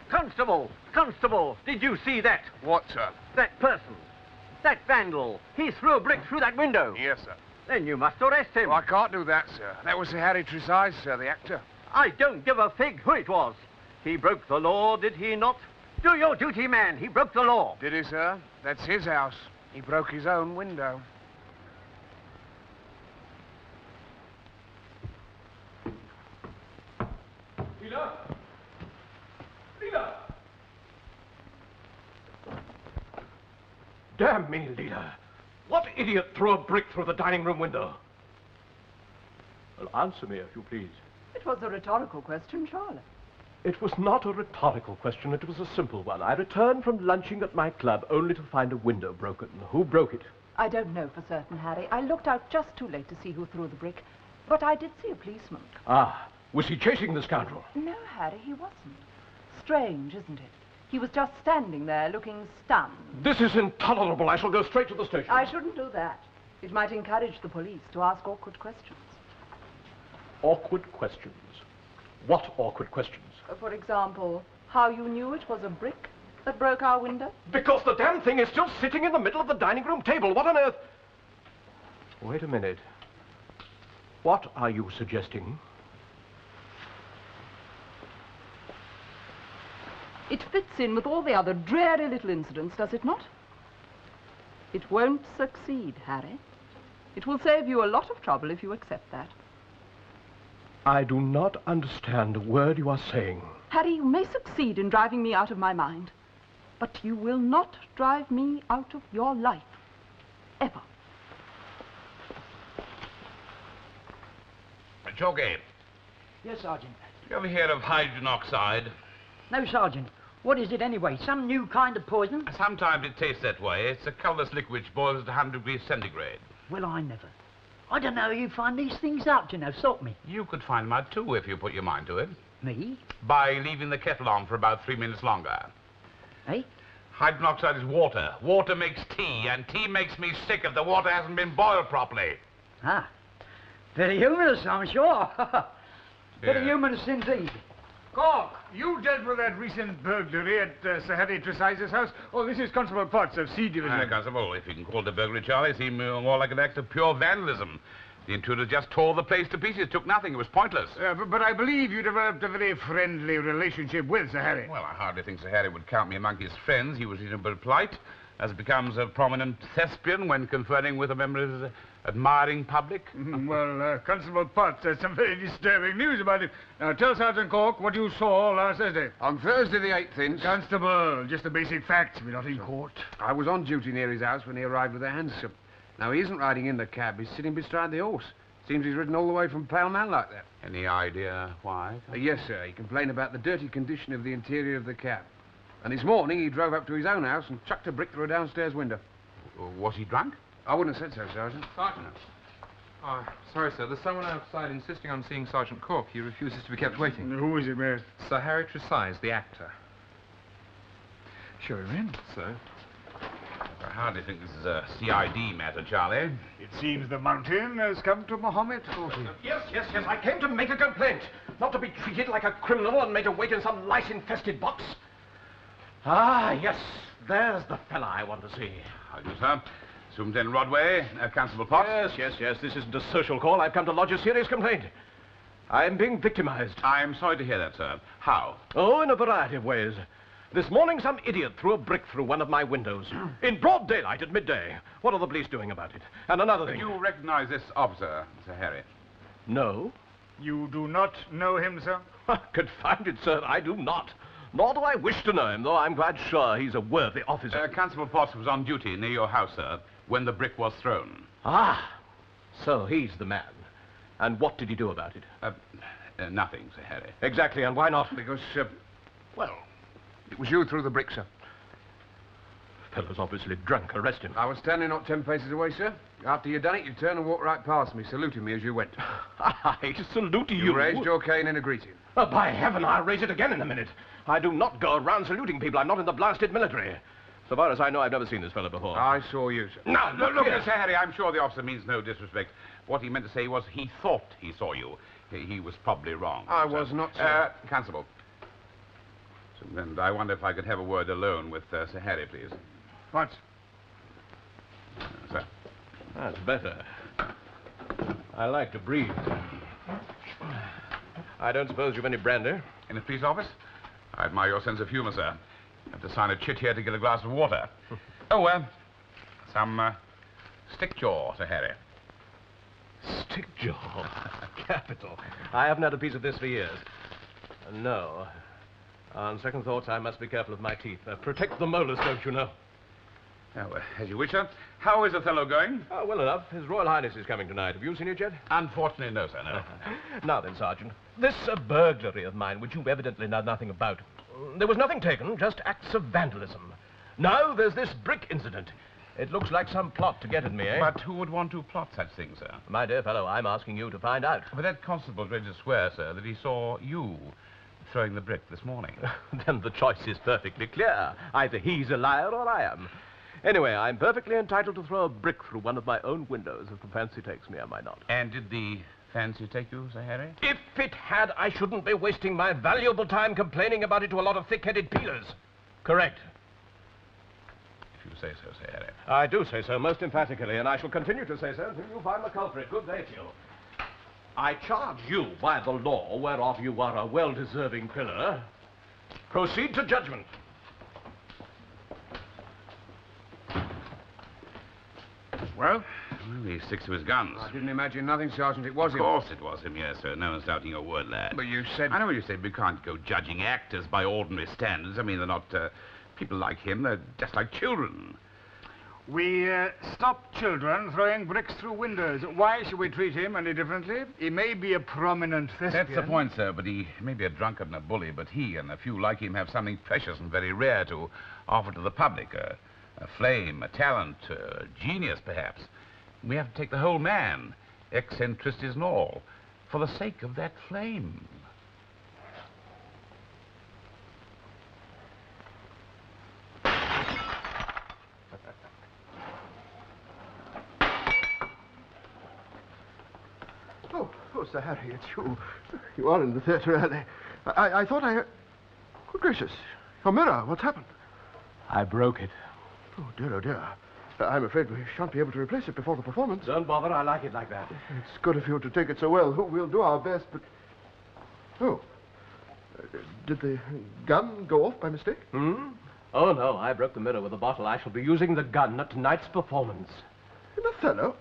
Constable! Constable! Did you see that? What, sir? That person. That vandal. He threw a brick through that window. Yes, sir. Then you must arrest him. Well, I can't do that, sir. That was Sir Harry Tresize, sir, the actor. I don't give a fig who it was. He broke the law, did he not? Do your duty, man. He broke the law. Did he, sir? That's his house. He broke his own window. Leela! Leela! Damn me, Leela. What idiot threw a brick through the dining room window? Well, answer me, if you please. It was a rhetorical question, Charlotte. It was not a rhetorical question. It was a simple one. I returned from lunching at my club only to find a window broken. Who broke it? I don't know for certain, Harry. I looked out just too late to see who threw the brick. But I did see a policeman. Ah, was he chasing the scoundrel? No, Harry, he wasn't. Strange, isn't it? He was just standing there looking stunned. This is intolerable. I shall go straight to the station. I shouldn't do that. It might encourage the police to ask awkward questions. Awkward questions? What awkward questions? For example, how you knew it was a brick that broke our window? Because the damn thing is still sitting in the middle of the dining room table. What on earth? Wait a minute. What are you suggesting? It fits in with all the other dreary little incidents, does it not? It won't succeed, Harry. It will save you a lot of trouble if you accept that. I do not understand a word you are saying. Harry, you may succeed in driving me out of my mind, but you will not drive me out of your life. Ever. Chalky. Yes, Sergeant. You ever hear of hydrogen oxide? No, Sergeant. What is it anyway? Some new kind of poison? Sometimes it tastes that way. It's a colourless liquid which boils at 100 degrees centigrade. Well, I never. I don't know how you find these things out, you know. Stop me. You could find them out too if you put your mind to it. Me? By leaving the kettle on for about 3 minutes longer. Eh? Hydrogen oxide is water. Water makes tea, and tea makes me sick if the water hasn't been boiled properly. Ah. Very humorous, I'm sure. Very Yeah. humorous indeed. Cork, you dealt with that recent burglary at Sir Harry Tresize's house? Oh, this is Constable Potts of C Division. Constable, if you can call it a burglary, Charlie, it seemed more like an act of pure vandalism. The intruder just tore the place to pieces, took nothing. It was pointless. But I believe you developed a very friendly relationship with Sir Harry. Well, I hardly think Sir Harry would count me among his friends. He was reasonably polite, as becomes a prominent Thespian when conferring with a member of his admiring public. Well, Constable Potts has some very disturbing news about him. Now, tell Sergeant Cork what you saw last Thursday. On Thursday the 8th inch, Constable, just the basic facts. We're not in court. I was on duty near his house when he arrived with a hansom. Now, he isn't riding in the cab. He's sitting beside the horse. Seems he's ridden all the way from Pall Mall like that. Any idea why? Yes, sir. He complained about the dirty condition of the interior of the cab. And this morning he drove up to his own house and chucked a brick through a downstairs window. Was he drunk? I wouldn't have said so, Sergeant. Sergeant? Oh, sorry, sir. There's someone outside insisting on seeing Sergeant Cork. He refuses to be kept waiting. Who is it, Mayor? Sir Harry Tresize, the actor. Show him in. Sir? I hardly think this is a CID matter, Charlie. It seems the mountain has come to Mohammed. Yes. I came to make a complaint. Not to be treated like a criminal and made to wait in some lice-infested box. Ah, yes. There's the fella I want to see. How do you, sir? Superintendent Rodway, Constable Potts. Yes. This isn't a social call. I've come to lodge a serious complaint. I'm being victimized. I'm sorry to hear that, sir. How? Oh, in a variety of ways. This morning, some idiot threw a brick through one of my windows. In broad daylight at midday. What are the police doing about it? And another Do thing. you recognize this officer, Sir Harry? No. You do not know him, sir? Confound it, sir, I do not. Nor do I wish to know him, though I'm quite sure he's a worthy officer. Constable Potts was on duty near your house, sir, when the brick was thrown. Ah, so he's the man. And what did he do about it? Nothing, Sir Harry. Exactly, and why not? Because, well, it was you who threw the brick, sir. Fellow's obviously drunk. Arrest him. I was standing not 10 paces away, sir. After you'd done it, you turned and walked right past me, saluting me as you went. I salute you. You raised your cane in a greeting. By heaven, I'll raise it again in a minute. I do not go around saluting people. I'm not in the blasted military. So far as I know, I've never seen this fellow before. I saw you, sir. Now, Look, Sir Harry, I'm sure the officer means no disrespect. What he meant to say was he thought he saw you. He was probably wrong. I was not, sir. Constable. And I wonder if I could have a word alone with Sir Harry, please. What? Sir. That's better. I like to breathe. I don't suppose you've any brandy? In the police office? I admire your sense of humor, sir. I have to sign a chit here to get a glass of water. Some stick-jaw, Sir Harry. Stick-jaw? Capital. I haven't had a piece of this for years. No. On second thoughts, I must be careful of my teeth. Protect the molars, don't you know? As you wish, sir. How is Othello going? Oh, well enough. His Royal Highness is coming tonight. Have you seen it yet? Unfortunately, no, sir, no. Now then, Sergeant. This burglary of mine, which you've evidently know nothing about. There was nothing taken, just acts of vandalism. Now there's this brick incident. It looks like some plot to get at me, eh? But who would want to plot such things, sir? My dear fellow, I'm asking you to find out. But that constable's ready to swear, sir, that he saw you throwing the brick this morning. Then the choice is perfectly clear. Either he's a liar or I am. Anyway, I'm perfectly entitled to throw a brick through one of my own windows if the fancy takes me, am I not? And did the fancy take you, Sir Harry? If it had, I shouldn't be wasting my valuable time complaining about it to a lot of thick-headed peelers. Correct. If you say so, Sir Harry. I do say so, most emphatically, and I shall continue to say so until you find the culprit. Good day to you. I charge you by the law, whereof you are a well-deserving pillar. Proceed to judgment. Well? He sticks to his guns. I didn't imagine nothing, Sergeant. It was him. Of course it was him, yes, sir. No one's doubting your word, lad. But you said... I know what you say, but we can't go judging actors by ordinary standards. I mean, they're not people like him. They're just like children. We stop children throwing bricks through windows. Why should we treat him any differently? He may be a prominent Thespian. That's the point, sir, but he may be a drunkard and a bully, but he and a few like him have something precious and very rare to offer to the public. A flame, a talent, a genius, perhaps. We have to take the whole man, eccentricities and all, for the sake of that flame. Oh, Sir Harry, it's you. You are in the theatre alley. I thought I heard... Good gracious. Your mirror, what's happened? I broke it. Oh, dear. I'm afraid we shan't be able to replace it before the performance. Don't bother, I like it like that. It's good of you to take it so well. We'll do our best, but... Oh. Did the gun go off by mistake? Hmm? Oh, no, I broke the mirror with a bottle. I shall be using the gun at tonight's performance. In Othello?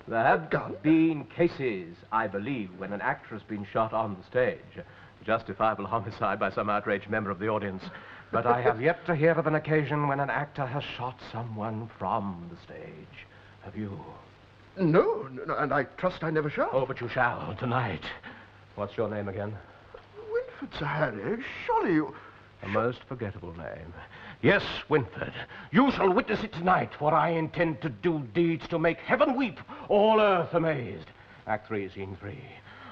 There have been cases, I believe, when an actor has been shot on the stage. Justifiable homicide by some outraged member of the audience. But I have yet to hear of an occasion when an actor has shot someone from the stage. Have you? No, and I trust I never shall. Oh, but you shall, tonight. What's your name again? Winford, Sir Harry. Surely you... A most forgettable name. Yes, Winford, you shall witness it tonight, for I intend to do deeds to make heaven weep, all earth amazed. Act 3, Scene 3.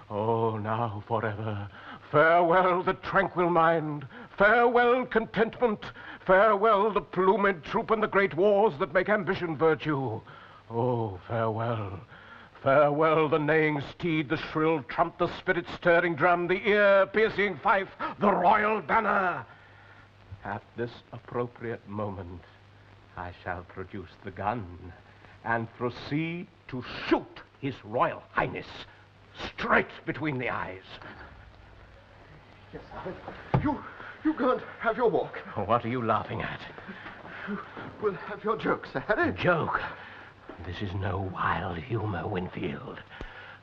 Oh, now forever. Farewell the tranquil mind. Farewell contentment. Farewell the plumed troop and the great wars that make ambition virtue. Oh, farewell. Farewell the neighing steed, the shrill trump, the spirit-stirring drum, the ear-piercing fife, the royal banner. At this appropriate moment, I shall produce the gun and proceed to shoot His Royal Highness straight between the eyes. Yes, you go and have your walk. What are you laughing at? We'll have your joke, Sir Harry. Joke? This is no wild humor, Winfield.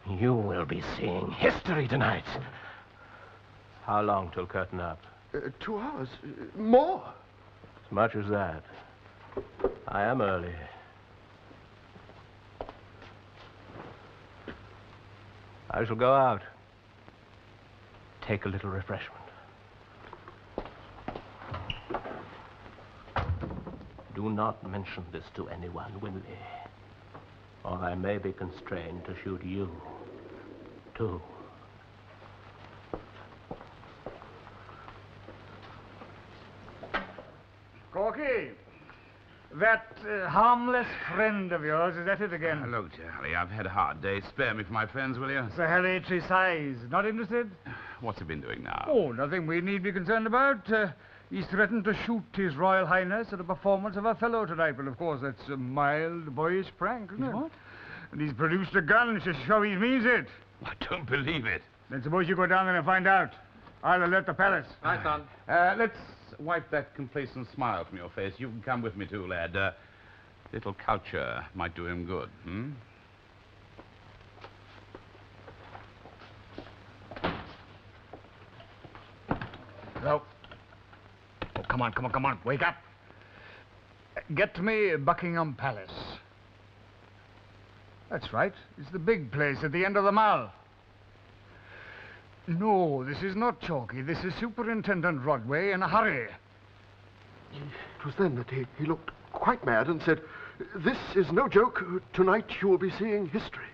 You will be seeing history tonight. How long till curtain up? 2 hours. More. As much as that. I am early. I shall go out. Take a little refreshment. Do not mention this to anyone, Winley, or I may be constrained to shoot you, too. Corky, that harmless friend of yours is at it again. Hello, Charlie. I've had a hard day. Spare me for my friends, will you? Sir Harry Tresize. Not interested? What's he been doing now? Oh, nothing we need be concerned about. He's threatened to shoot His Royal Highness at a performance of Othello tonight. Well, of course, that's a mild, boyish prank, isn't it? What? And he's produced a gun to show he means it. I don't believe it. Then suppose you go down there and find out. I'll alert the palace. Hi, son. Let's wipe that complacent smile from your face. You can come with me, too, lad. Little culture might do him good, hmm? No. Oh, come on. Wake up. Get me Buckingham Palace. That's right. It's the big place at the end of the Mall. No, this is not Chalky. This is Superintendent Rodway in a hurry. It was then that he looked quite mad and said, "This is no joke. Tonight you will be seeing history."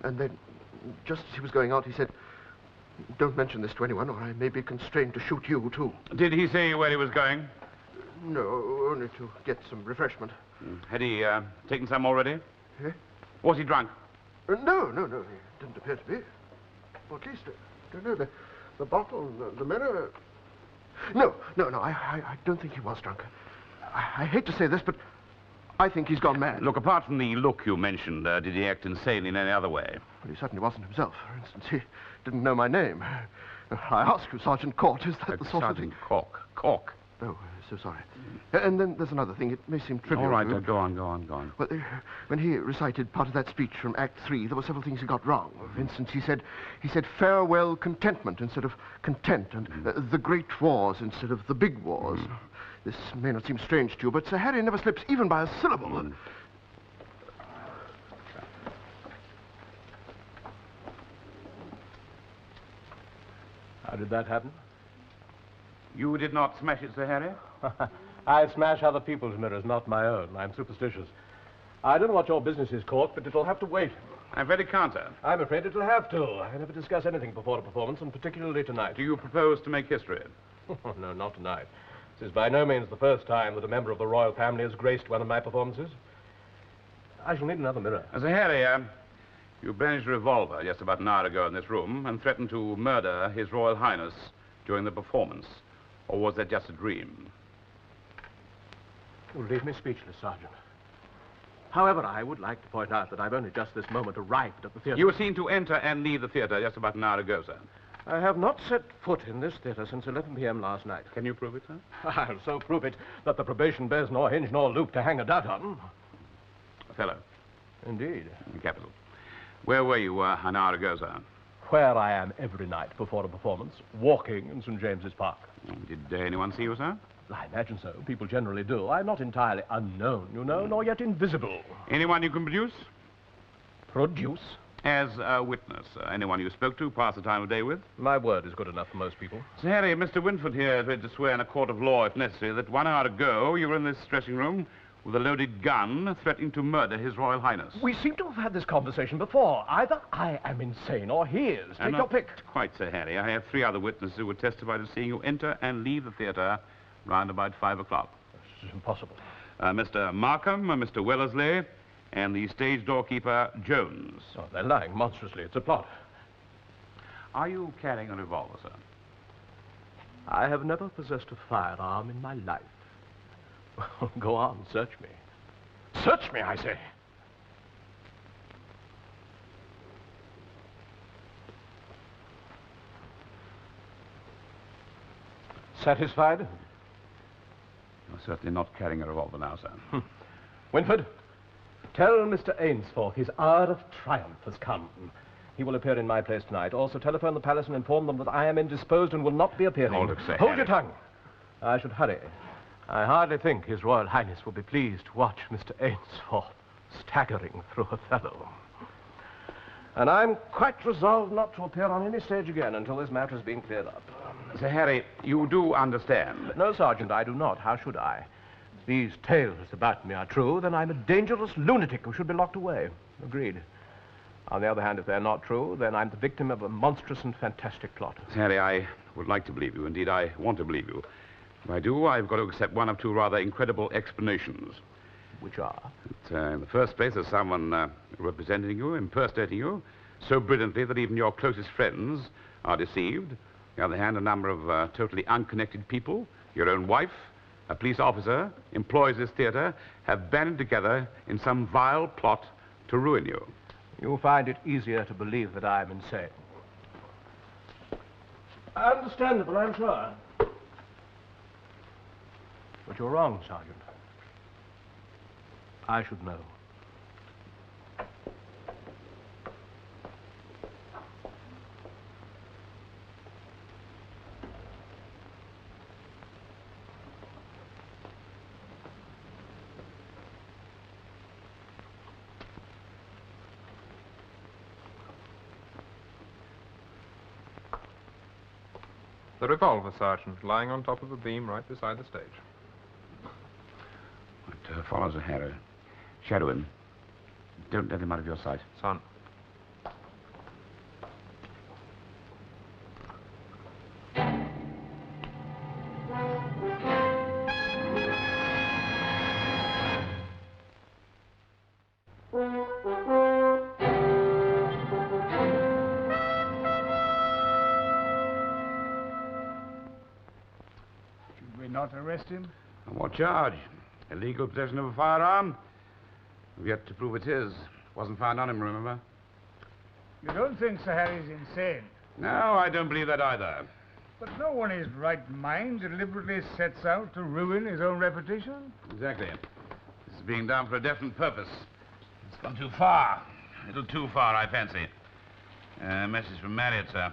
And then, just as he was going out, he said, "Don't mention this to anyone, or I may be constrained to shoot you, too." Did he say where he was going? No, only to get some refreshment. Had he taken some already? Eh? Was he drunk? No, he didn't appear to be. Or at least, I don't know, the bottle, the mirror... No, I don't think he was drunk. I hate to say this, but I think he's gone mad. Look, apart from the look you mentioned, did he act insane in any other way? Well, he certainly wasn't himself. For instance, he didn't know my name. I ask you, Sergeant Court, is that the sort of thing... Sergeant Cork. Oh, so sorry. And then there's another thing. It may seem trivial. All right, to you. go on. Well, when he recited part of that speech from Act 3, there were several things he got wrong. For instance, he said farewell contentment instead of content, and the great wars instead of the big wars. This may not seem strange to you, but Sir Harry never slips even by a syllable. How did that happen? You did not smash it, Sir Harry? I smash other people's mirrors, not my own. I'm superstitious. I don't know what your business is, Cork, but it'll have to wait. I'm very counter. I'm afraid it'll have to. I never discuss anything before a performance, and particularly tonight. Do you propose to make history? No, not tonight. This is by no means the first time that a member of the royal family has graced one of my performances. I shall need another mirror. Sir Harry, you brandished a revolver just about an hour ago in this room and threatened to murder His Royal Highness during the performance. Or was that just a dream? You leave me speechless, Sergeant. However, I would like to point out that I've only just this moment arrived at the theatre. You were seen to enter and leave the theatre just about an hour ago, sir. I have not set foot in this theatre since 11 p.m. last night. Can you prove it, sir? I'll so prove it that the probation bears nor hinge nor loop to hang a doubt on. Fellow. Indeed. Capital. Where were you an hour ago, sir? Where I am every night before a performance, walking in St. James's Park. Did anyone see you, sir? I imagine so. People generally do. I'm not entirely unknown, you know, nor yet invisible. Anyone you can produce? Produce? as a witness. Anyone you spoke to, pass the time of day with? My word is good enough for most people. Sir Harry, Mr. Winford here is ready to swear in a court of law, if necessary, that 1 hour ago you were in this dressing room with a loaded gun threatening to murder His Royal Highness. We seem to have had this conversation before. Either I am insane or he is. Take your pick. Quite, Sir Harry. I have 3 other witnesses who would testify to seeing you enter and leave the theatre round about 5 o'clock. This is impossible. Mr. Markham, Mr. Wellesley, and the stage doorkeeper, Jones. Oh, they're lying monstrously. It's a plot. Are you carrying a revolver, sir? I have never possessed a firearm in my life. Well, go on, search me. Search me, I say. Satisfied? You're certainly not carrying a revolver now, sir. Winford, tell Mr. Ainsforth his hour of triumph has come. He will appear in my place tonight. Also telephone the palace and inform them that I am indisposed and will not be appearing. Hold it, sir. Hold your tongue. I should hurry. I hardly think His Royal Highness will be pleased to watch Mr. Ainsforth staggering through Othello. And I'm quite resolved not to appear on any stage again until this matter has been cleared up. Sir Harry, you do understand. No, Sergeant, I do not. How should I? If these tales about me are true, then I'm a dangerous lunatic who should be locked away. Agreed. On the other hand, if they're not true, then I'm the victim of a monstrous and fantastic plot. Sir Harry, I would like to believe you. Indeed, I want to believe you. If I do, I've got to accept one of 2 rather incredible explanations. Which are? That, in the first place, there's someone representing you, impersonating you, so brilliantly that even your closest friends are deceived. On the other hand, a number of totally unconnected people, your own wife, a police officer, employees of this theatre, have banded together in some vile plot to ruin you. You find it easier to believe that I am insane. Understandable, I'm sure. But you're wrong, Sergeant. I should know. The revolver, Sergeant, lying on top of a beam right beside the stage. What follows a Harry? Shadow him. Don't let him out of your sight. Son. Should we not arrest him? On what charge? Illegal possession of a firearm? We've yet to prove it's his. Wasn't found on him, remember? You don't think Sir Harry's insane? No, I don't believe that either. But no one in his right mind deliberately sets out to ruin his own reputation. Exactly. This is being done for a definite purpose. It's gone too far. A little too far, I fancy. Message from Marriott, sir.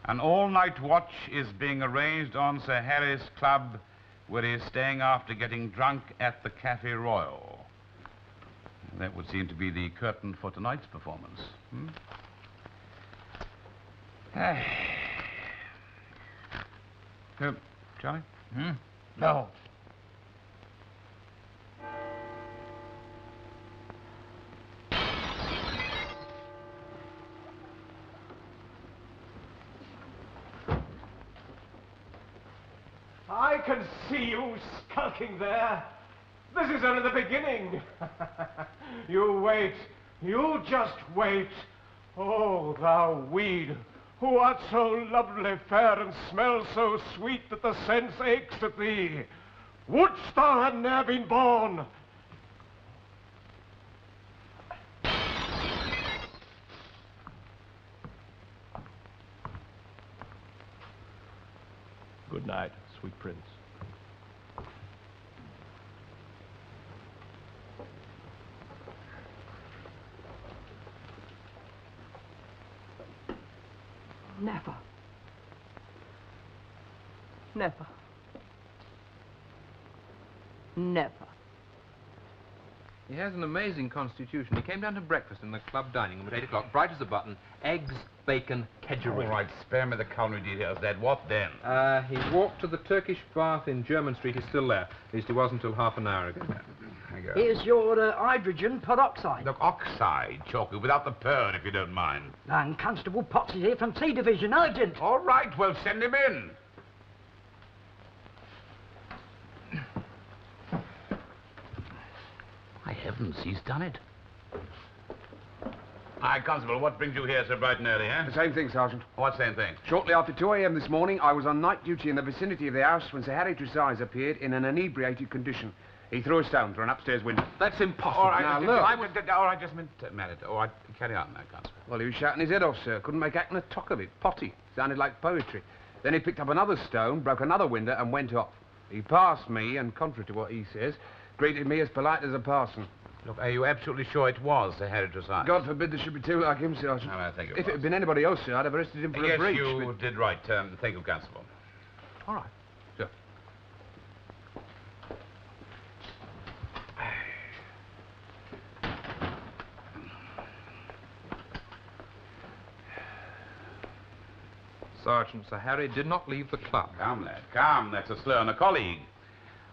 An all-night watch is being arranged on Sir Harry's club, where he is staying after getting drunk at the Café Royal. That would seem to be the curtain for tonight's performance. So, Charlie? No. I can see you skulking there. This is only the beginning. You wait. You just wait. Oh, thou weed, who art so lovely fair and smell so sweet that the sense aches at thee. Wouldst thou had ne'er been born? Good night, sweet prince. Never. Never. Never. He has an amazing constitution. He came down to breakfast in the club dining room at 8 o'clock, bright as a button. Eggs, bacon, kedgeree. All right, spare me the culinary details, Dad. What then? He walked to the Turkish bath in German Street. He's still there. At least he was until half an hour ago. There you go. Here's your hydrogen peroxide. Look, oxide, Chalky, without the pearl, if you don't mind. And Constable Potts is here from C Division, urgent. All right, well, send him in. My heavens, he's done it. Hi, Constable, what brings you here so bright and early, eh? The same thing, Sergeant. What same thing? Shortly after 2 a.m. this morning, I was on night duty in the vicinity of the house when Sir Harry Tresize appeared in an inebriated condition. He threw a stone through an upstairs window. That's impossible. All right, Now, look. all right, just a minute. All right, carry on now, Constable. Well, he was shouting his head off, sir. Couldn't make acting a talk of it. Potty. Sounded like poetry. Then he picked up another stone, broke another window, and went off. He passed me, and contrary to what he says, greeted me as polite as a parson. Look, are you absolutely sure it was Sir Harry Tresize? God forbid there should be two like him, Sergeant. No, I think it If was. it had been anybody else, sir, I'd have arrested him for Yes, a breach. you did right. Thank you, Constable. All right. Sir. Sergeant, Sir Harry did not leave the club. Calm, lad, calm. That's a slur on a colleague.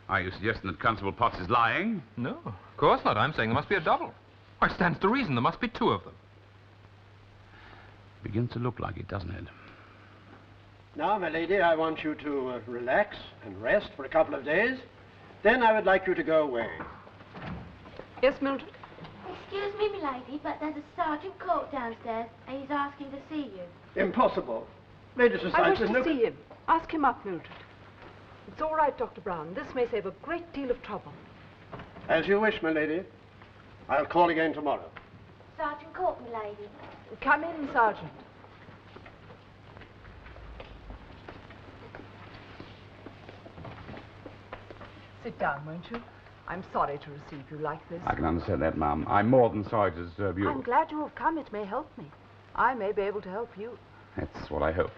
Are you suggesting that Constable Potts is lying? No, of course not. I'm saying there must be a double. Why, stands to reason there must be two of them. Begins to look like it, doesn't it? Now, my lady, I want you to relax and rest for a couple of days. Then I would like you to go away. Yes, Mildred? Excuse me, milady, but there's a Sergeant Cork downstairs, and he's asking to see you. Impossible. Ladies' I society wish is to no... see him. Ask him up, Mildred. It's all right, Dr. Brown. This may save a great deal of trouble. As you wish, my lady. I'll call again tomorrow. Sergeant Cork, milady. Come in, Sergeant. Sit down, won't you? I'm sorry to receive you like this. I can understand that, Ma'am. I'm more than sorry to disturb you. I'm glad you have come. It may help me. I may be able to help you. That's what I hoped.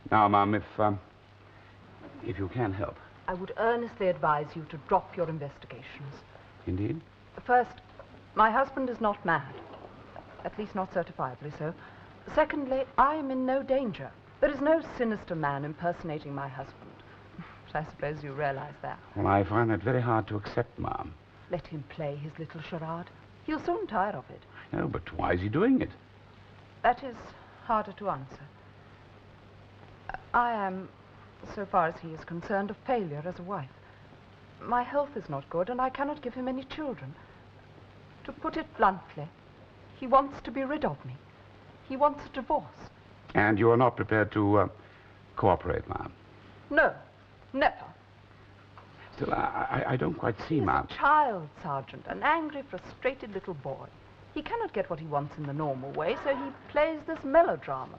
Now, Ma'am, if you can help. I would earnestly advise you to drop your investigations. Indeed? First, my husband is not mad. At least not certifiably so. Secondly, I am in no danger. There is no sinister man impersonating my husband. But I suppose you realize that. Well, I find that very hard to accept, Ma'am. Let him play his little charade. He'll soon tire of it. No, but why is he doing it? That is harder to answer. I am, so far as he is concerned, a failure as a wife. My health is not good, and I cannot give him any children. To put it bluntly, he wants to be rid of me. He wants a divorce. And you are not prepared to cooperate, Ma'am? No, never. Still, I don't quite see, Ma'am. He's a child, Sergeant, an angry, frustrated little boy. He cannot get what he wants in the normal way, so he plays this melodrama.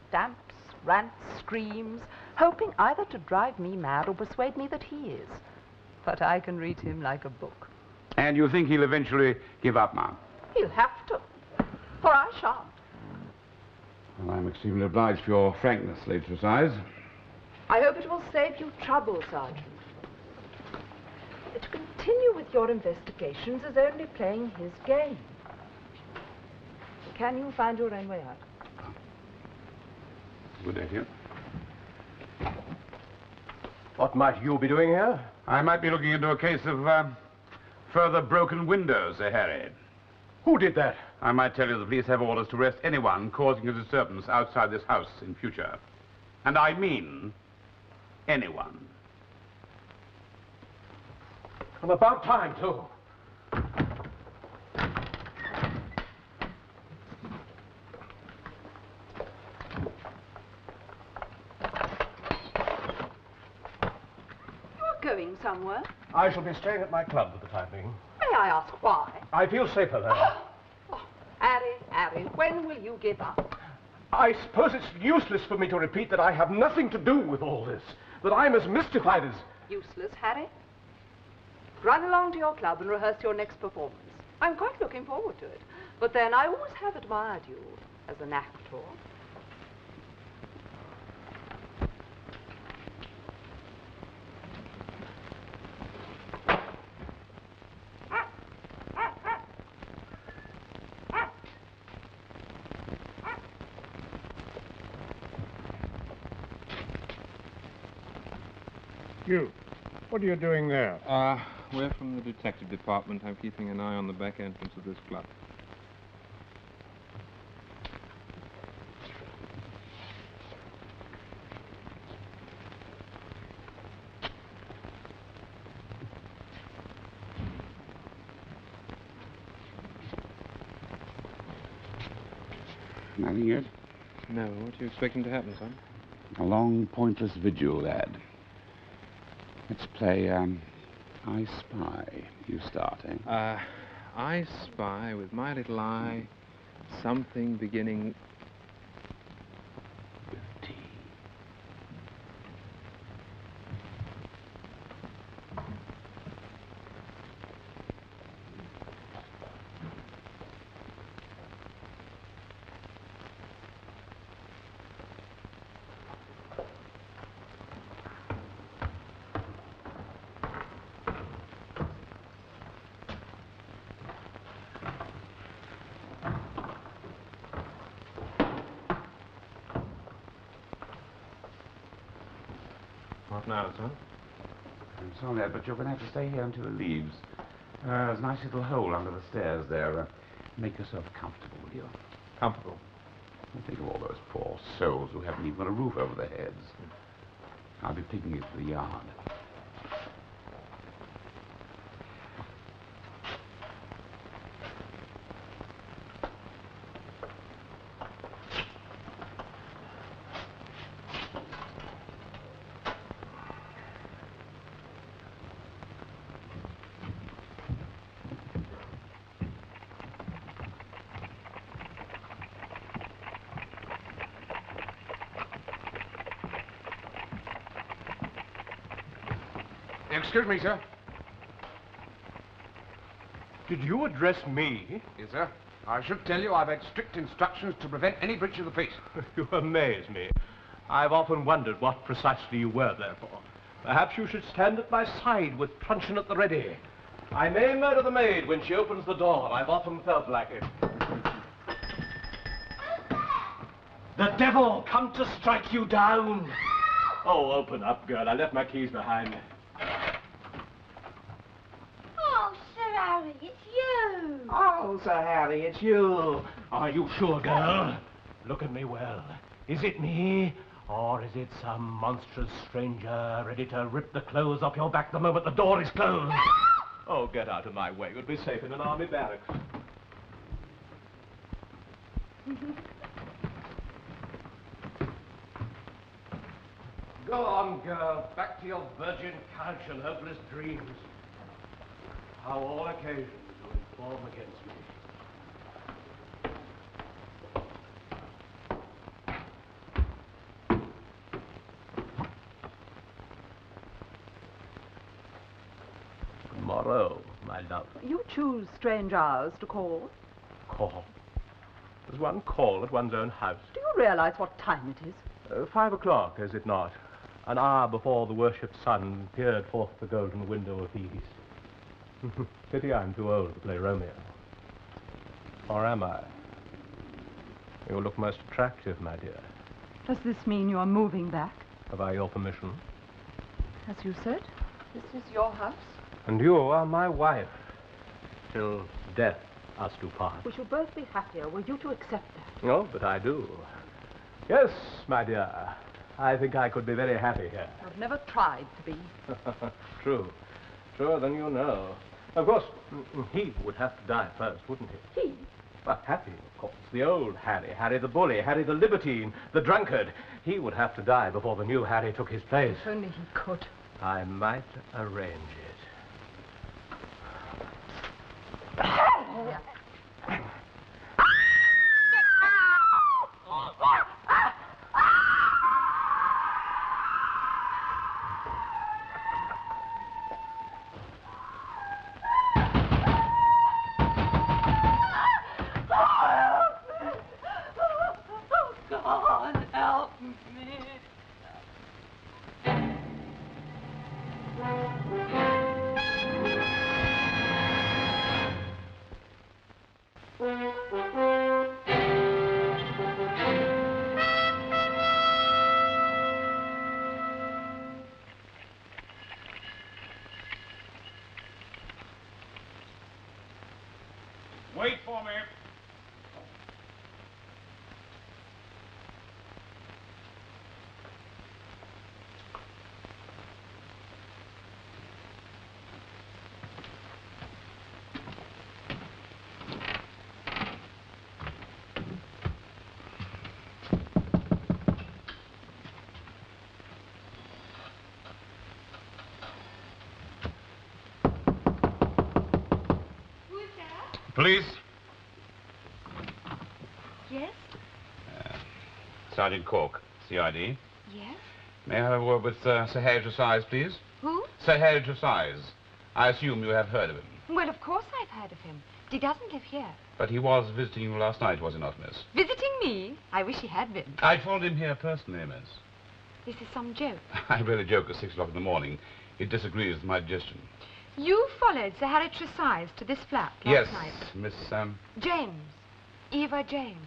Stamps, rants, screams, hoping either to drive me mad or persuade me that he is. But I can read him like a book. And you think he'll eventually give up, Ma'am? He'll have to, for I shan't. Well, I'm extremely obliged for your frankness, Lady Tresize. I hope it will save you trouble, Sergeant. To continue with your investigations is only playing his game. Can you find your own way out? Good idea. What might you be doing here? I might be looking into a case of further broken windows, Sir Harry. Who did that? I might tell you the police have orders to arrest anyone causing a disturbance outside this house in future. And I mean anyone. And about time, too. You're going somewhere. I shall be staying at my club for the time being. May I ask why? I feel safer there. Oh, Harry, when will you give up? I suppose it's useless for me to repeat that I have nothing to do with all this. That I'm as mystified as... Useless, Harry? Run along to your club and rehearse your next performance. I'm quite looking forward to it. But then I always have admired you as an actor. You, what are you doing there? We're from the detective department. I'm keeping an eye on the back entrance of this club. Nothing yet? No, what are you expecting to happen, son? A long, pointless vigil, lad. Let's play, I Spy. You start, eh? I spy with my little eye something beginning... With T. What now, son? I'm sorry, lad, but you're going to have to stay here until it leaves. There's a nice little hole under the stairs there. Make yourself comfortable, will you? Comfortable. And think of all those poor souls who haven't even got a roof over their heads. I'll be taking you to the yard. Excuse me, sir. Did you address me? Yes, sir. I should tell you I've had strict instructions to prevent any breach of the peace. You amaze me. I've often wondered what precisely you were there for. Perhaps you should stand at my side with truncheon at the ready. I may murder the maid when she opens the door. I've often felt like it. The devil come to strike you down. Oh, open up, girl. I left my keys behind. Oh, Sir Harry, it's you. Oh, Sir Harry, it's you. Are you sure, girl? Look at me well. Is it me? Or is it some monstrous stranger ready to rip the clothes off your back the moment the door is closed? Oh, get out of my way. You'll be safe in an army barracks. Go on, girl. Back to your virgin couch and hopeless dreams. How all occasions will inform against me. Tomorrow, my love. You choose strange hours to call. Call? Does one call at one's own house? Do you realize what time it is? 5 o'clock, is it not? An hour before the worshipped sun peered forth the golden window of the east. Pity I'm too old to play Romeo. Or am I? You look most attractive, my dear. Does this mean you are moving back? Have I your permission? As you said, this is your house. And you are my wife. Till death us do part. We should both be happier were you to accept that. Oh, but I do. Yes, my dear. I think I could be very happy here. I've never tried to be. True. Truer than you know. Of course, he would have to die first, wouldn't he? He? Well, Harry, of course. The old Harry. Harry the bully. Harry the libertine. The drunkard. He would have to die before the new Harry took his place. If only he could. I might arrange it. God, help me. Wait for me. Police? Yes? Sergeant Cork, CID. Yes? May I have a word with Sir Harry Tresize, please? Who? Sir Harry Tresize. I assume you have heard of him. Well, of course I've heard of him. But he doesn't live here. But he was visiting you last night, was he not, miss? Visiting me? I wish he had been. I followed him here personally, miss. This is some joke. I really joke at 6 o'clock in the morning. It disagrees with my digestion. You followed Sir Harry Tresize to this flat last night? Yes, Miss, James. Eva James.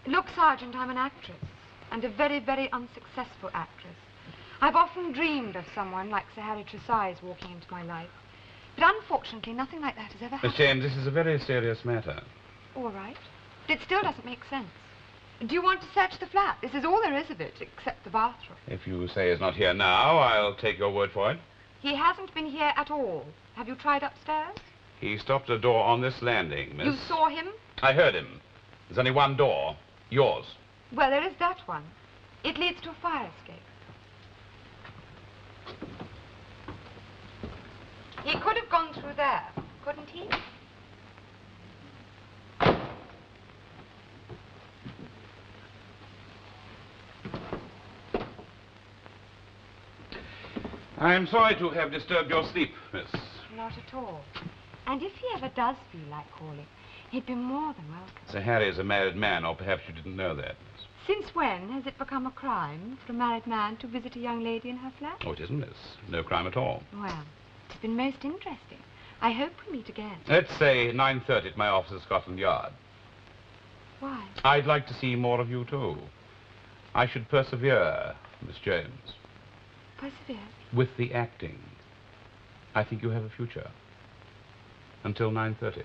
Look, Sergeant, I'm an actress. And a very, very unsuccessful actress. I've often dreamed of someone like Sir Harry Tresize walking into my life. But unfortunately, nothing like that has ever happened. Miss James, this is a very serious matter. All right. But it still doesn't make sense. Do you want to search the flat? This is all there is of it, except the bathroom. If you say he's not here now, I'll take your word for it. He hasn't been here at all. Have you tried upstairs? He stopped a door on this landing, miss. You saw him? I heard him. There's only one door. Yours. Well, there is that one. It leads to a fire escape. He could have gone through there, couldn't he? I'm sorry to have disturbed your sleep, miss. Not at all. And if he ever does feel like calling, he'd be more than welcome. Sir Harry is a married man, or perhaps you didn't know that, miss. Since when has it become a crime for a married man to visit a young lady in her flat? Oh, it isn't, miss. No crime at all. Well, it's been most interesting. I hope we meet again. Let's say 9:30 at my office at Scotland Yard. Why? I'd like to see more of you, too. I should persevere, Miss James. Persevere? With the acting. I think you have a future. Until 9:30.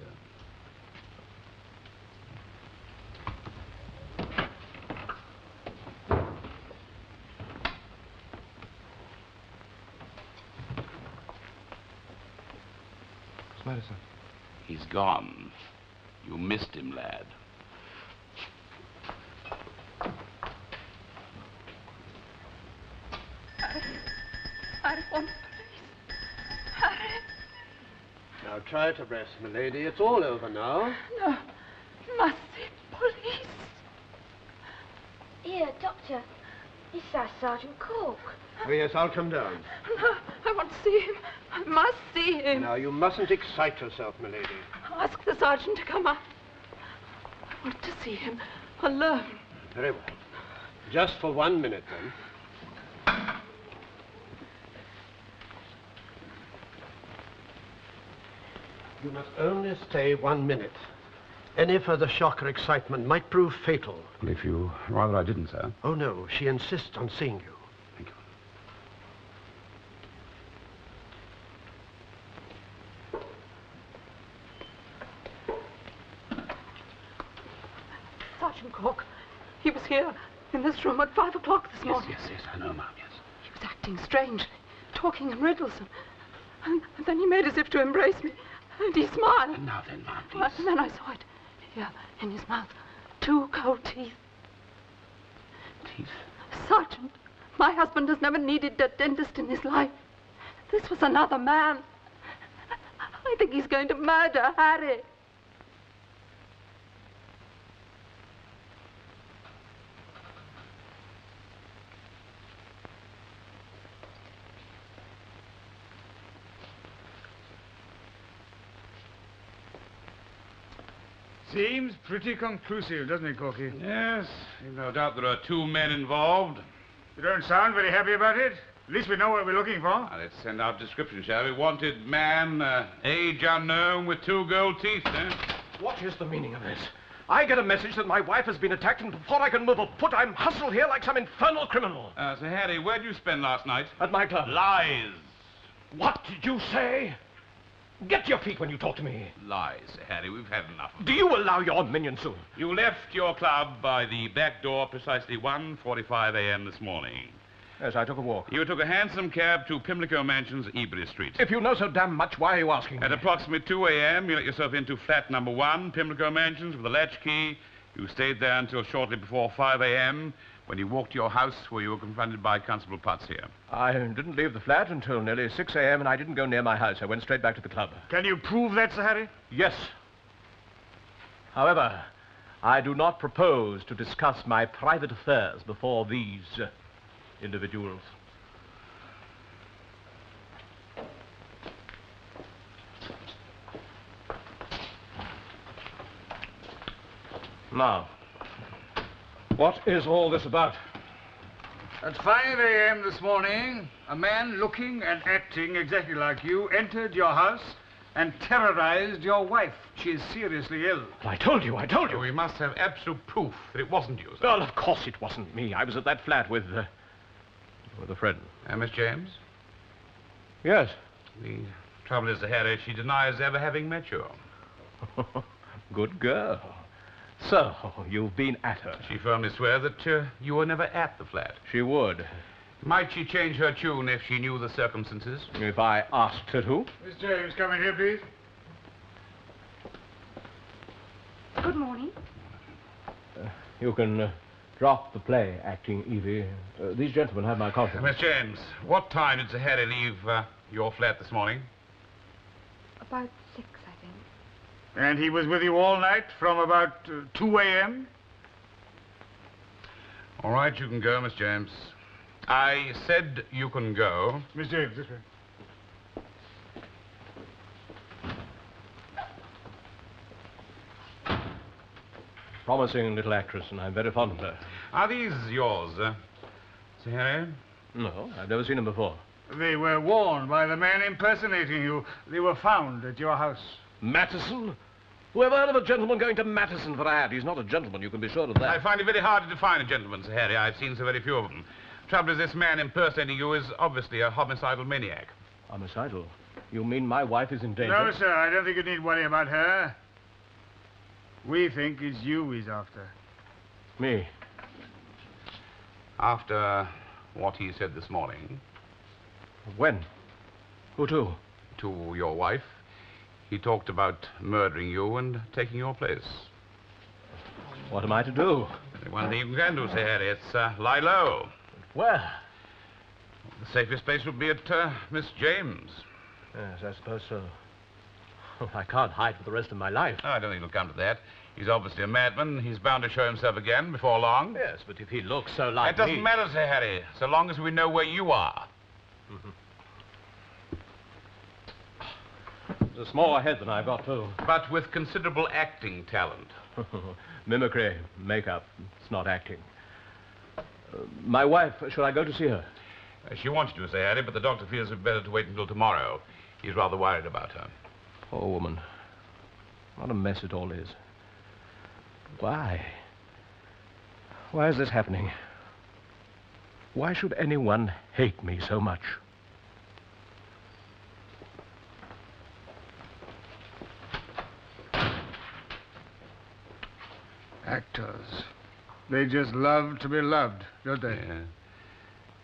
What's the matter, son? He's gone. You missed him, lad. I want police. Harry. Now try to rest, milady. It's all over now. No. Must see police. Here, Doctor. It's our Sergeant Cork. Oh, yes, I'll come down. No, I want to see him. I must see him. Now, you mustn't excite yourself, milady. Ask the sergeant to come up. I want to see him alone. Very well. Just for 1 minute, then. You must only stay 1 minute. Any further shock or excitement might prove fatal. Well, if you rather I didn't, sir. Oh, no. She insists on seeing you. Thank you. Sergeant Cork, he was here in this room at 5 o'clock this morning. Yes, I know, ma'am, yes. He was acting strange, talking in riddles, and then he made as if to embrace me, and he smiled. Now then, ma'am, please. And then I saw it here in his mouth, 2 gold teeth. Teeth? Sergeant, my husband has never needed a dentist in his life. This was another man. I think he's going to murder Harry. Seems pretty conclusive, doesn't it, Corky? Yes, I've no doubt there are 2 men involved. You don't sound very happy about it. At least we know what we're looking for. Now, let's send out description, shall we? Wanted man, age unknown, with 2 gold teeth, eh? What is the meaning of this? I get a message that my wife has been attacked, and before I can move a foot, I'm hustled here like some infernal criminal. Sir Harry, where'd you spend last night? At my club. Lies. What did you say? Get to your feet when you talk to me. Lies, Sir Harry. We've had enough of Do you allow your minion soon? You left your club by the back door precisely 1:45 a.m. this morning. Yes, I took a walk. You took a hansom cab to Pimlico Mansions, Ebury Street. If you know so damn much, why are you asking At me? approximately 2 a.m., you let yourself into flat number 1, Pimlico Mansions, with a latch key. You stayed there until shortly before 5 a.m., when you walked to your house, where you were confronted by Constable Potts here. I didn't leave the flat until nearly 6 a.m., and I didn't go near my house. I went straight back to the club. Can you prove that, Sir Harry? Yes. However, I do not propose to discuss my private affairs before these individuals. Now, what is all this about? At 5 a.m. this morning, a man looking and acting exactly like you entered your house and terrorized your wife. She is seriously ill. I told you. We must have absolute proof that it wasn't you, sir. Well, of course it wasn't me. I was at that flat with a friend. Miss James? Yes. The trouble is, Sir Harry, she denies ever having met you. Good girl. So, you've been at her. She firmly swears that you were never at the flat. She would. Might she change her tune if she knew the circumstances? If I asked her to. Miss James, come in here, please. Good morning. You can drop the play, acting Evie. These gentlemen have my confidence. Miss James, what time did Sir Harry leave your flat this morning? About 6, I think. And he was with you all night from about 2 a.m.? All right, you can go, Miss James. I said you can go. Miss James, this way. Promising little actress, and I'm very fond of her. Are these yours, Sir Harry? No, I've never seen them before. They were worn by the man impersonating you. They were found at your house. Matterson? Who ever heard of a gentleman going to Matterson for a hat? He's not a gentleman, you can be sure of that. I find it very hard to define a gentleman, Sir Harry. I've seen so very few of them. Trouble is, this man impersonating you is obviously a homicidal maniac. Homicidal? You mean my wife is in danger? No, sir, I don't think you need worry about her. We think it's you he's after. Me? After what he said this morning. When? Who to? To your wife. He talked about murdering you and taking your place. What am I to do? Only one thing you can do, Sir Harry. It's lie low. Where? The safest place would be at Miss James. Yes, I suppose so. Oh, I can't hide for the rest of my life. Oh, I don't think it'll come to that. He's obviously a madman. He's bound to show himself again before long. Yes, but if he looks so like It doesn't matter, Sir Harry, so long as we know where you are. Mm-hmm. It's a smaller head than I've got, too. But with considerable acting talent. Mimicry, makeup, it's not acting. My wife, shall I go to see her? She wants you to, Sir Harry, but the doctor feels it better to wait until tomorrow. He's rather worried about her. Poor woman. What a mess it all is. Why? Why is this happening? Why should anyone hate me so much? Actors. They just love to be loved, don't they? Yeah.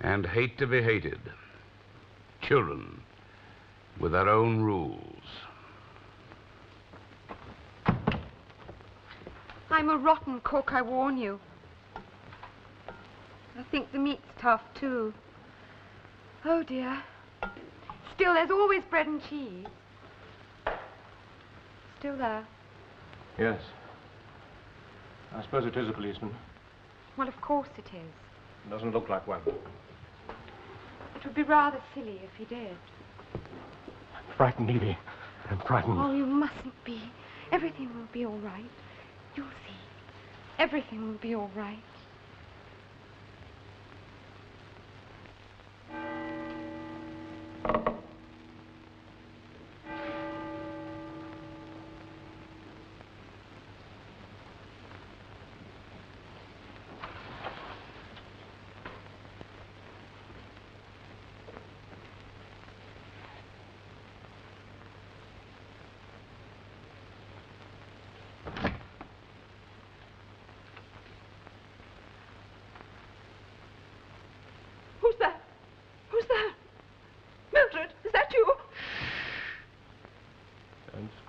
And hate to be hated. Children with their own rules. I'm a rotten cook, I warn you. I think the meat's tough, too. Oh, dear. Still, there's always bread and cheese. Still there. Yes. I suppose it is a policeman. Well, of course it is. Doesn't look like one. It would be rather silly if he did. I'm frightened, Evie. I'm frightened. Oh, you mustn't be. Everything will be all right. You'll see. Everything will be all right.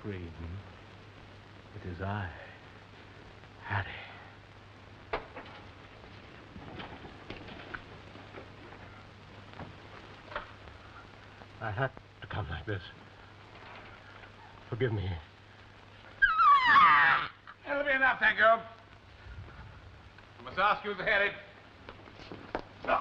scream. It is I, Harry. I had to come like this. Forgive me. That'll be enough, thank you. I must ask you to hear it. No.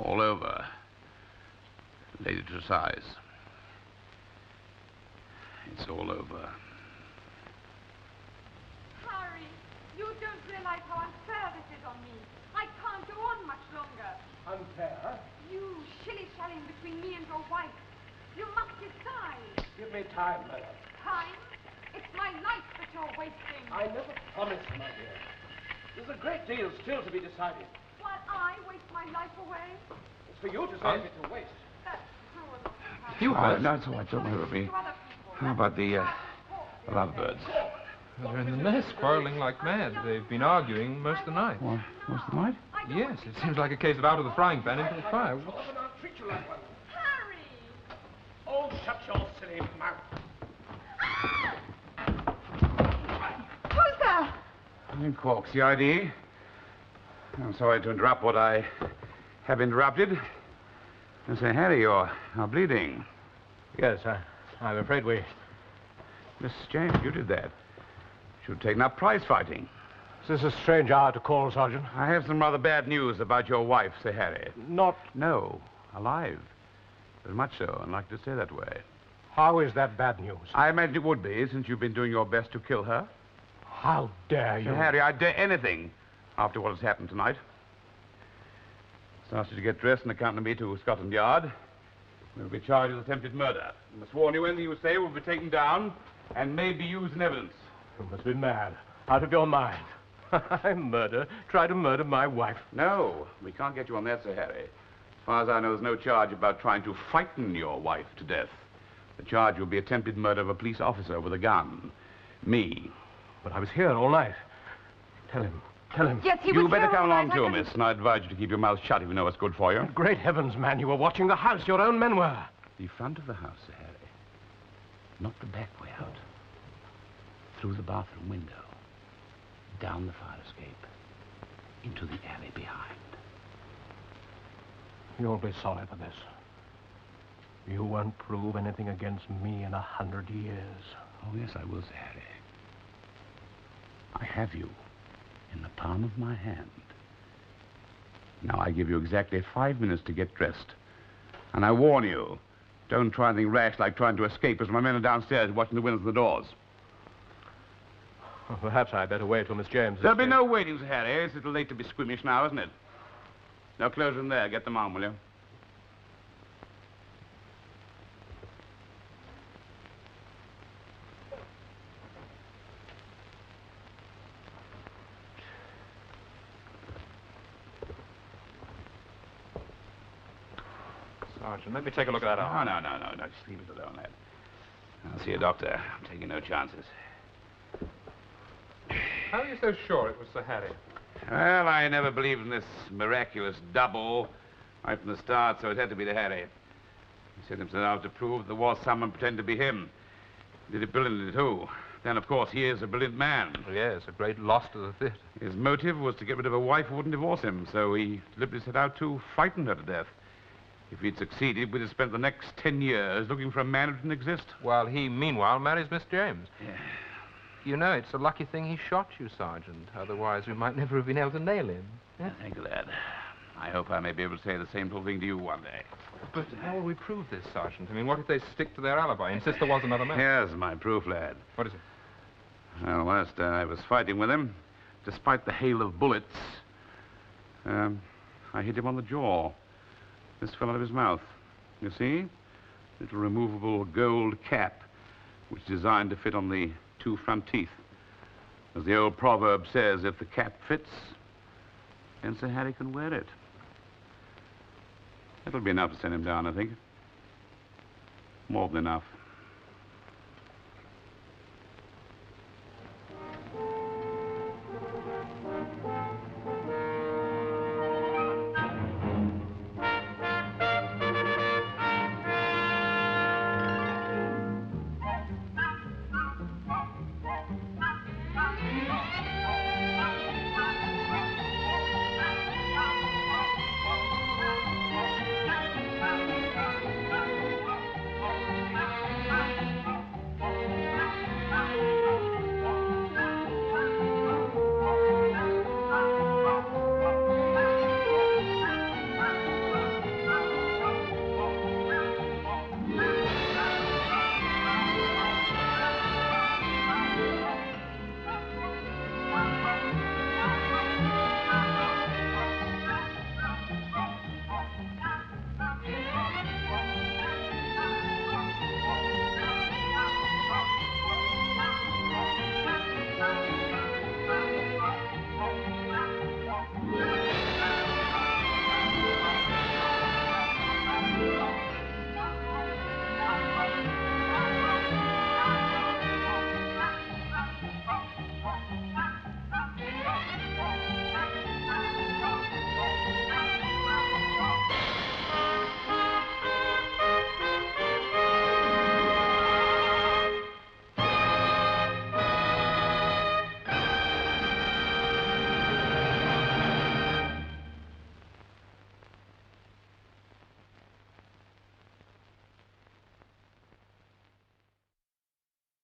All over, Lady Tresize. It's all over. Harry, you don't realize how unfair this is on me. I can't go on much longer. Unfair? You shilly-shallying between me and your wife. You must decide. Give me time, madam. Time? It's my life that you're wasting. I never promised, my dear. There's a great deal still to be decided. While I waste my life away? It's for you to say if it's a waste. That's cruel of You no, it's all right. Don't worry about me. How about the lovebirds? They're in the nest, quarreling like mad. They've been arguing most of the night. What? Most of the night? Yes, it seems like a case of out of the frying pan into the fire. Harry! Oh, shut your silly mouth. Who's there? In Cork, CID. I'm sorry to interrupt what I have interrupted. I say, Harry, you're bleeding. Yes, I'm afraid we... Miss James, you did that. Should have taken up prize fighting. Is this a strange hour to call, Sergeant? I have some rather bad news about your wife, Sir Harry. Not... No, alive. Very much so, and like to say that way. How is that bad news? I imagine it would be, since you've been doing your best to kill her. How dare you? Sir Harry, I'd dare anything after what has happened tonight. I've asked you to get dressed and accompany me to Scotland Yard. We'll be charged with attempted murder. I must warn you, anything you say will be taken down and may be used in evidence. You must be mad. Out of your mind. Try to murder my wife. No, we can't get you on that, Sir Harry. As far as I know, there's no charge about trying to frighten your wife to death. The charge will be attempted murder of a police officer with a gun. Me. But I was here all night. Tell him. Yes, he was You better here come all along night. too, miss, and I advise you to keep your mouth shut if you know what's good for you. Great heavens, man, you were watching the house. Your own men were. The front of the house, Sir Harry. Not the back way out. Through the bathroom window. Down the fire escape. Into the alley behind. You'll be sorry for this. You won't prove anything against me in 100 years. Oh, yes, I will, Sir Harry. I have you in the palm of my hand. Now, I give you exactly 5 minutes to get dressed. And I warn you, don't try anything rash like trying to escape, as my men are downstairs watching the windows and the doors. Well, perhaps I'd better wait till Miss James... There'll be no waiting, Sir Harry. It's a little late to be squeamish now, isn't it? Now, close in there. Get them on, will you? Sergeant, let me take a look at that arm. No. Just leave it alone, lad. I'll see a doctor. I'm taking no chances. How are you so sure it was Sir Harry? Well, I never believed in this miraculous double right from the start, so it had to be the Harry. He set himself out to prove there was someone pretending to be him. He did it brilliantly, too. Then, of course, he is a brilliant man. Yes, a great loss to the theatre. His motive was to get rid of a wife who wouldn't divorce him, so he deliberately set out to frighten her to death. If he'd succeeded, we'd have spent the next 10 years looking for a man who didn't exist. While he, meanwhile, marries Miss James. Yeah. You know, it's a lucky thing he shot you, Sergeant. Otherwise, we might never have been able to nail him. Yeah, thank you, lad. I hope I may be able to say the same sort of thing to you one day. But how will we prove this, Sergeant? I mean, what if they stick to their alibi, insist there was another man? Here's my proof, lad. What is it? Well, whilst I was fighting with him, despite the hail of bullets, I hit him on the jaw. This fell out of his mouth. You see? Little removable gold cap, which is designed to fit on the two front teeth. As the old proverb says, if the cap fits, then Sir Harry can wear it. That'll be enough to send him down, I think. More than enough.